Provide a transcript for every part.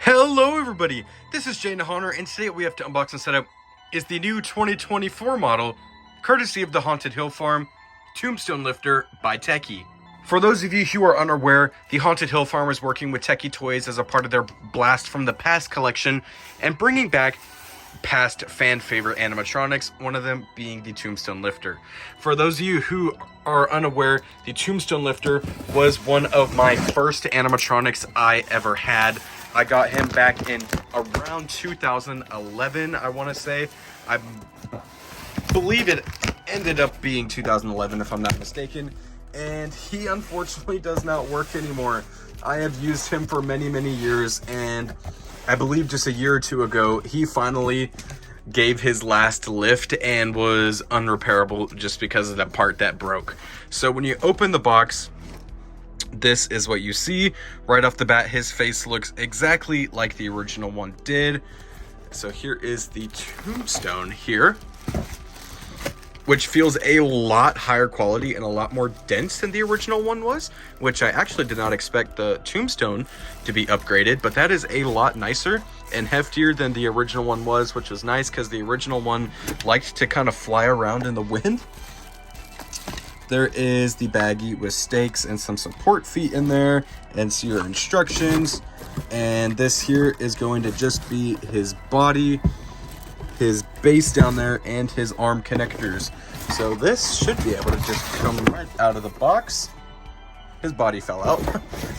Hello everybody, this is jaydenshaunts, and today what we have to unbox and set up is the new 2024 model, courtesy of the Haunted Hill Farm, Tombstone Lifter by Tekky. For those of you who are unaware, the Haunted Hill Farm is working with Tekky Toys as a part of their Blast from the Past collection, and bringing back past fan favorite animatronics, one of them being the Tombstone Lifter. For those of you who are unaware, the Tombstone Lifter was one of my first animatronics I ever had. I got him back in around 2011, I want to say. I believe it ended up being 2011 if I'm not mistaken, and he unfortunately does not work anymore. I have used him for many years, and I believe just a year or two ago, he finally gave his last lift and was unrepairable just because of that part that broke. So when you open the box, this is what you see. Right off the bat, his face looks exactly like the original one did. So here is the Tombstone here, which feels a lot higher quality and a lot more dense than the original one was, which I actually did not expect the Tombstone to be upgraded, but that is a lot nicer and heftier than the original one was, which was nice because the original one liked to kind of fly around in the wind. There is the baggie with stakes and some support feet in there, and so your instructions. And this here is going to just be his body, his base down there, and his arm connectors. So this should be able to just come right out of the box. His body fell out.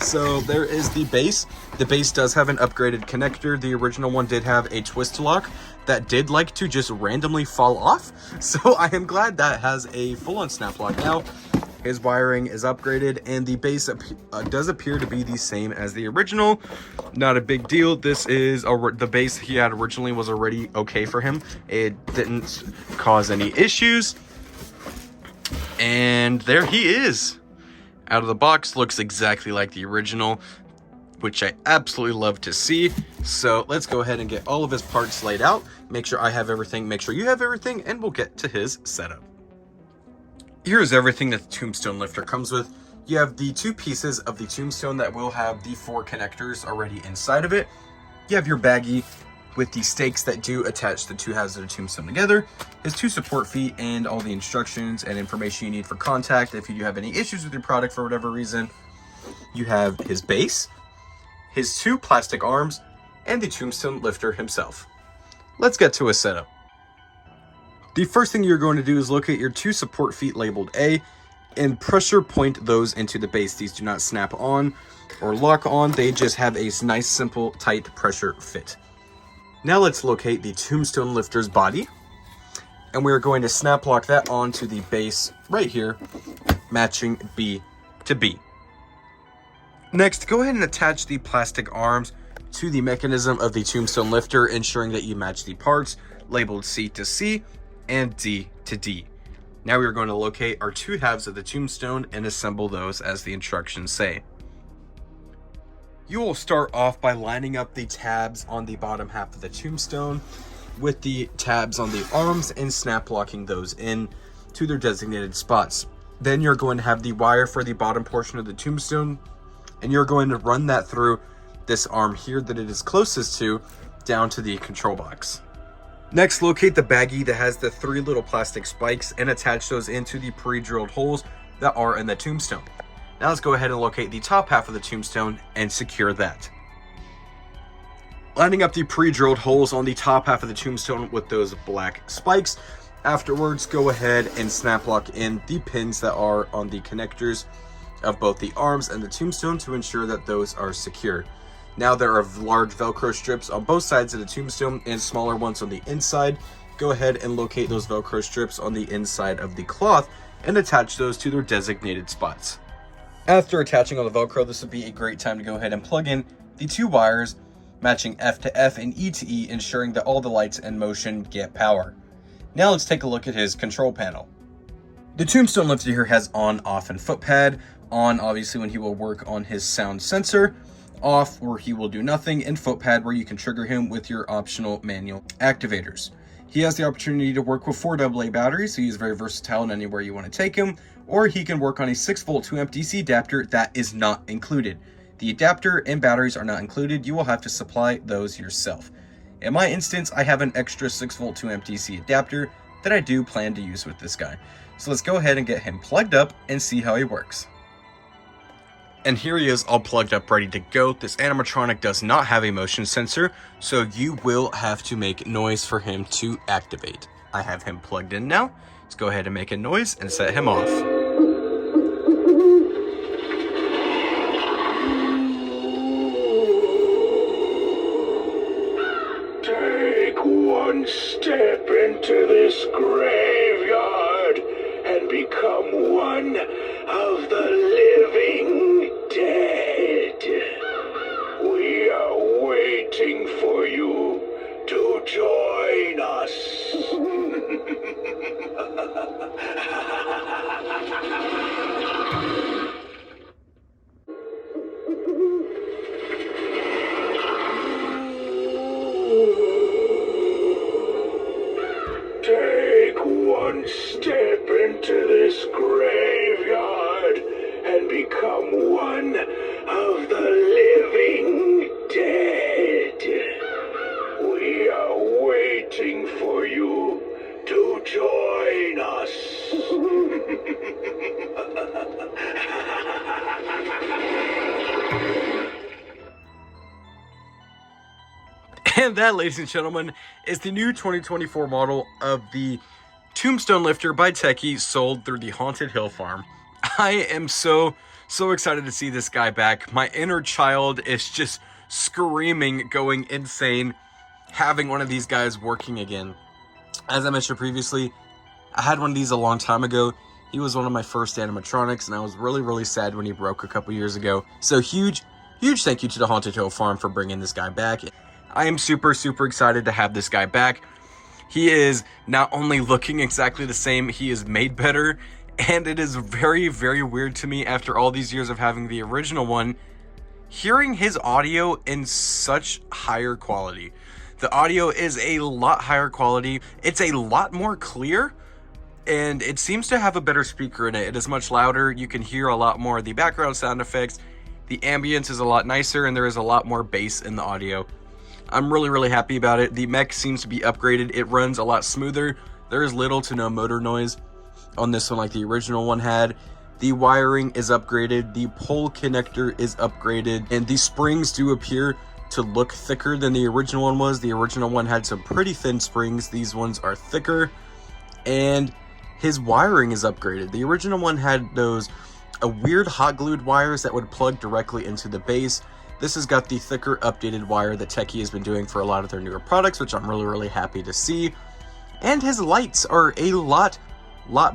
So there is the base. The base does have an upgraded connector. The original one did have a twist lock that did like to just randomly fall off. So I am glad that has a full-on snap lock now. His wiring is upgraded, and the base does appear to be the same as the original. Not a big deal. This is the base he had originally was already okay for him. It didn't cause any issues. And there he is. Out of the box, looks exactly like the original, which I absolutely love to see. So let's go ahead and get all of his parts laid out. Make sure I have everything, make sure you have everything, and we'll get to his setup. Here's everything that the Tombstone Lifter comes with. You have the two pieces of the Tombstone that will have the 4 connectors already inside of it. You have your baggie with the stakes that do attach the 2 halves of the Tombstone together, his 2 support feet, and all the instructions and information you need for contact if you do have any issues with your product for whatever reason. You have his base, his 2 plastic arms, and the Tombstone Lifter himself. Let's get to his setup. The first thing you're going to do is locate your 2 support feet labeled A and pressure point those into the base. These do not snap on or lock on. They just have a nice, simple, tight pressure fit. Now let's locate the Tombstone Lifter's body, and we're going to snap lock that onto the base right here, matching B to B. Next, go ahead and attach the plastic arms to the mechanism of the Tombstone Lifter, ensuring that you match the parts labeled C to C and D to D. Now we're going to locate our 2 halves of the Tombstone and assemble those as the instructions say. You will start off by lining up the tabs on the bottom half of the Tombstone with the tabs on the arms and snap locking those in to their designated spots. Then you're going to have the wire for the bottom portion of the Tombstone, and you're going to run that through this arm here that it is closest to down to the control box. Next, locate the baggie that has the 3 little plastic spikes and attach those into the pre-drilled holes that are in the Tombstone. Now let's go ahead and locate the top half of the Tombstone and secure that. Lining up the pre-drilled holes on the top half of the Tombstone with those black spikes. Afterwards, go ahead and snap lock in the pins that are on the connectors of both the arms and the Tombstone to ensure that those are secure. Now there are large Velcro strips on both sides of the Tombstone and smaller ones on the inside. Go ahead and locate those Velcro strips on the inside of the cloth and attach those to their designated spots. After attaching all the Velcro, this would be a great time to go ahead and plug in the 2 wires matching F to F and E to E, ensuring that all the lights in motion get power. Now let's take a look at his control panel. The Tombstone Lifter here has on, off, and foot pad. On, obviously, when he will work on his sound sensor. Off, where he will do nothing, and foot pad, where you can trigger him with your optional manual activators. He has the opportunity to work with 4 AA batteries, so he's very versatile in anywhere you want to take him, or he can work on a 6-volt 2-amp DC adapter that is not included. The adapter and batteries are not included. You will have to supply those yourself. In my instance, I have an extra 6-volt 2A DC adapter that I do plan to use with this guy. So let's go ahead and get him plugged up and see how he works. And here he is all plugged up, ready to go. This animatronic does not have a motion sensor, so you will have to make noise for him to activate. I have him plugged in now. Let's go ahead and make a noise and set him off. Take one step into this graveyard and become one of the living dead. We are waiting for you to join us. Take one step into this graveyard and become one of the living dead. We are waiting for you to join us. And that, ladies and gentlemen, is the new 2024 model of the Tombstone lifter by Tekky, sold through the Haunted Hill Farm. I am so excited to see this guy back. My inner child is just screaming, going insane, having one of these guys working again. As I mentioned previously, I had one of these a long time ago. He was one of my first animatronics, and I was really sad when he broke a couple years ago. So huge thank you to the Haunted Hill Farm for bringing this guy back. I am super excited to have this guy back. He is not only looking exactly the same, he is made better, and it is very weird to me, after all these years of having the original one, hearing his audio in such higher quality. The audio is a lot higher quality, it's a lot more clear, and it seems to have a better speaker in it. It is much louder, you can hear a lot more of the background sound effects, the ambience is a lot nicer, and there is a lot more bass in the audio. I'm really happy about it. The mech seems to be upgraded. It runs a lot smoother. There is little to no motor noise on this one like the original one had. The wiring is upgraded. The pole connector is upgraded. And the springs do appear to look thicker than the original one was. The original one had some pretty thin springs. These ones are thicker. And his wiring is upgraded. The original one had those weird hot glued wires that would plug directly into the base. This has got the thicker updated wire that Tekky has been doing for a lot of their newer products, which I'm really happy to see. And his lights are a lot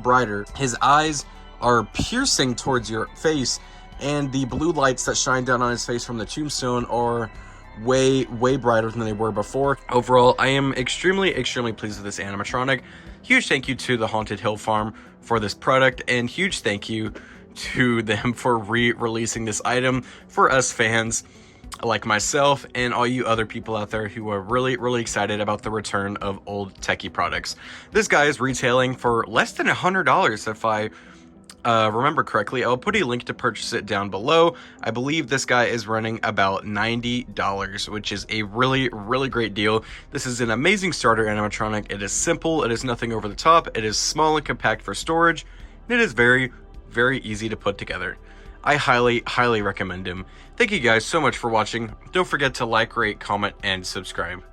brighter. His eyes are piercing towards your face, and the blue lights that shine down on his face from the Tombstone are way brighter than they were before. Overall, I am extremely pleased with this animatronic. Huge thank you to the Haunted Hill Farm for this product, and huge thank you to them for re-releasing this item for us fans like myself and all you other people out there who are really excited about the return of old Tekky products. This guy is retailing for less than $100 if I remember correctly. I'll put a link to purchase it down below. I believe this guy is running about $90, which is a really great deal. This is an amazing starter animatronic. It is simple, it is nothing over the top, it is small and compact for storage, and it is very easy to put together. I highly recommend him. Thank you guys so much for watching. Don't forget to like, rate, comment, and subscribe.